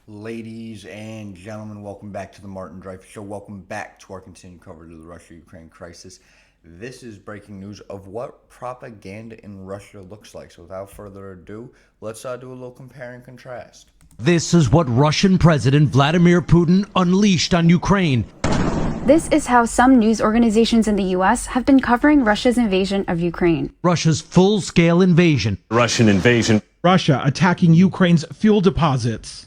Ladies and gentlemen, welcome back to the Martin Dreyfuss Show. Welcome back to our continued coverage of the Russia-Ukraine crisis. This is breaking news of what propaganda in Russia looks like. So without further ado, let's do a little compare and contrast. This is what Russian President Vladimir Putin unleashed on Ukraine. This is how some news organizations in the U.S. have been covering Russia's invasion of Ukraine. Russia's full-scale invasion. Russian invasion. Russia attacking Ukraine's fuel deposits.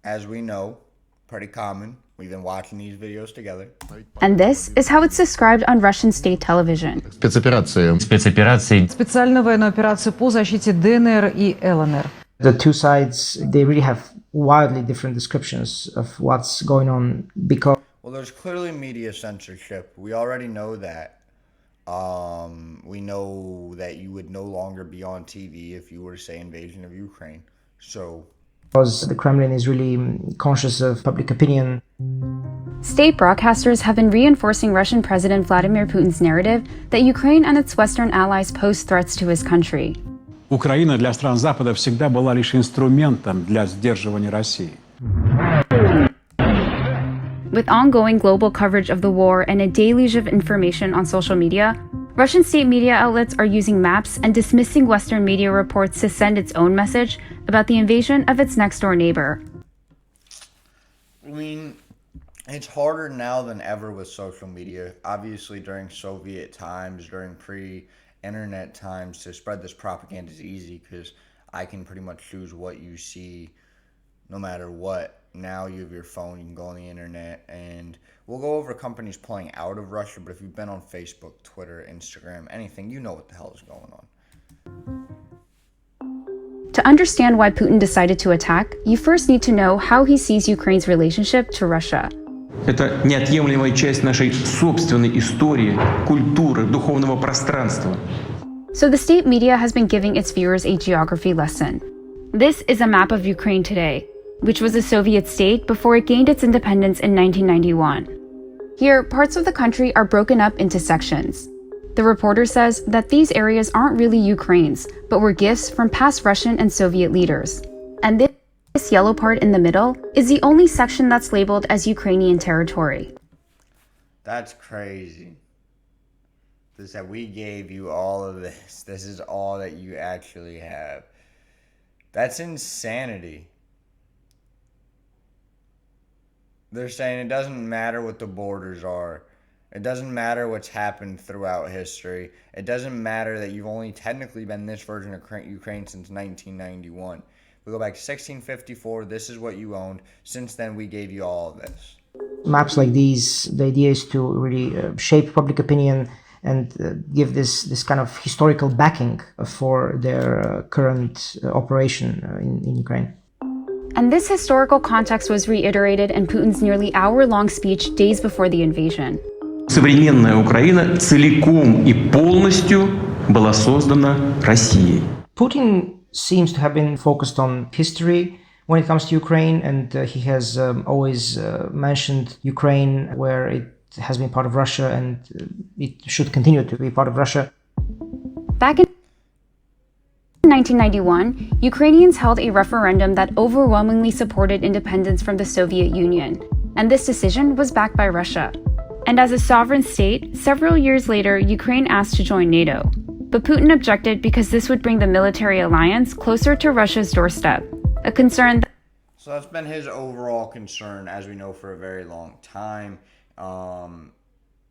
As we know, pretty common. We've been watching these videos together. And this is how it's described on Russian state television. Спецоперация. Специальная военная операция по защите ДНР и ЛНР. The two sides, they really have wildly different descriptions of what's going on because... Well, there's clearly media censorship. We already know that. We know that you would no longer be on TV if you were to say invasion of Ukraine. So... because the Kremlin is really conscious of public opinion. State broadcasters have been reinforcing Russian President Vladimir Putin's narrative that Ukraine and its Western allies pose threats to his country. Украина для стран Запада всегда была лишь инструментом для сдерживания России. With ongoing global coverage of the war and a deluge of information on social media, Russian state media outlets are using maps and dismissing Western media reports to send its own message about the invasion of its next-door neighbor. I mean, it's harder now than ever with social media. Obviously, during Soviet times, during pre-internet times, to spread this propaganda is easy because I can pretty much choose what you see no matter what. Now you have your phone, you can go on the internet, and we'll go over companies pulling out of Russia, but if you've been on Facebook, Twitter, Instagram, anything, you know what the hell is going on. To understand why Putin decided to attack, you first need to know how he sees Ukraine's relationship to Russia. Это неотъемлемая часть нашей собственной истории, культуры, духовного пространства. So the state media has been giving its viewers a geography lesson. This is a map of Ukraine today, which was a Soviet state before it gained its independence in 1991. Here, parts of the country are broken up into sections. The reporter says that these areas aren't really Ukraine's, but were gifts from past Russian and Soviet leaders. And this yellow part in the middle is the only section that's labeled as Ukrainian territory. That's crazy. This that we gave you all of this. This is all that you actually have. That's insanity. They're saying it doesn't matter what the borders are. It doesn't matter what's happened throughout history. It doesn't matter that you've only technically been this version of Ukraine since 1991. We go back to 1654, this is what you owned. Since then, we gave you all of this. Maps like these, the idea is to really shape public opinion and give this kind of historical backing for their current operation in Ukraine. And this historical context was reiterated in Putin's nearly hour-long speech days before the invasion. Современная Украина целиком и полностью была создана Россией. Putin seems to have been focused on history when it comes to Ukraine, and he has always mentioned Ukraine where it has been part of Russia and it should continue to be part of Russia. Back in 1991, Ukrainians held a referendum that overwhelmingly supported independence from the Soviet Union, and this decision was backed by Russia. And as a sovereign state, several years later, Ukraine asked to join NATO. But Putin objected because this would bring the military alliance closer to Russia's doorstep, a concern So that's been his overall concern, as we know, for a very long time.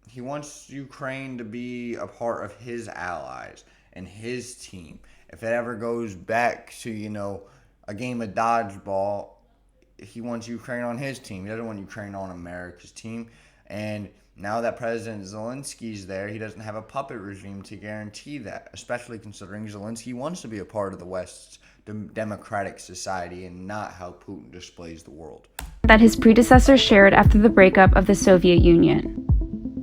He wants Ukraine to be a part of his allies and his team. If it ever goes back to, a game of dodgeball, he wants Ukraine on his team. He doesn't want Ukraine on America's team. And now that President Zelensky's there, he doesn't have a puppet regime to guarantee that, especially considering Zelensky wants to be a part of the West's democratic society and not how Putin displays the world. That his predecessors shared after the breakup of the Soviet Union.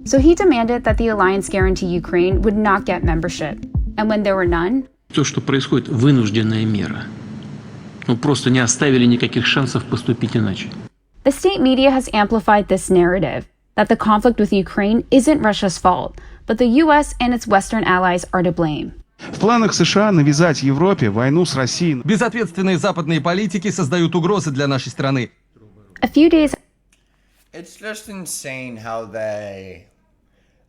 So he demanded that the alliance guarantee Ukraine would not get membership. And when there were none, То, что происходит, вынужденная мера. Просто не оставили никаких шансов поступить иначе. the state media has amplified this narrative that the conflict with Ukraine isn't Russia's fault, but the US and its Western allies are to blame. В планах США навязать Европе войну с Россией. Безответственные западные политики создают угрозы для нашей страны. A few days It's just insane how they,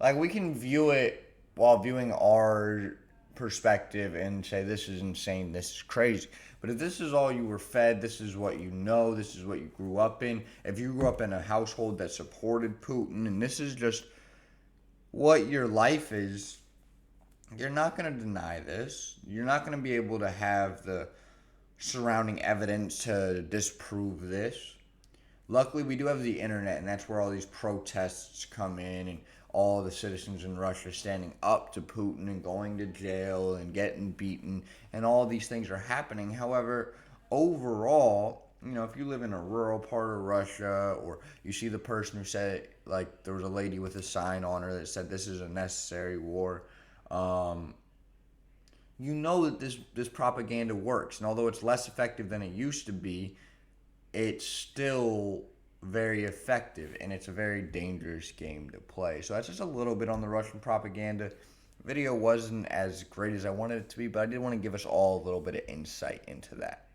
like, we can view it while viewing our perspective and say, this is insane, this is crazy. But if this is all you were fed, this is what you know, this is what you grew up in, if you grew up in a household that supported Putin, and this is just what your life is, you're not going to deny this. You're not going to be able to have the surrounding evidence to disprove this. Luckily, we do have the internet, and that's where all these protests come in, and all the citizens in Russia standing up to Putin and going to jail and getting beaten, and all these things are happening. However, overall, if you live in a rural part of Russia, or you see the person who said, like, there was a lady with a sign on her that said, this is a necessary war, you know that this propaganda works. And although it's less effective than it used to be, it's still very effective, and it's a very dangerous game to play. So that's just a little bit on the Russian propaganda. Video wasn't as great as I wanted it to be, but I did want to give us all a little bit of insight into that.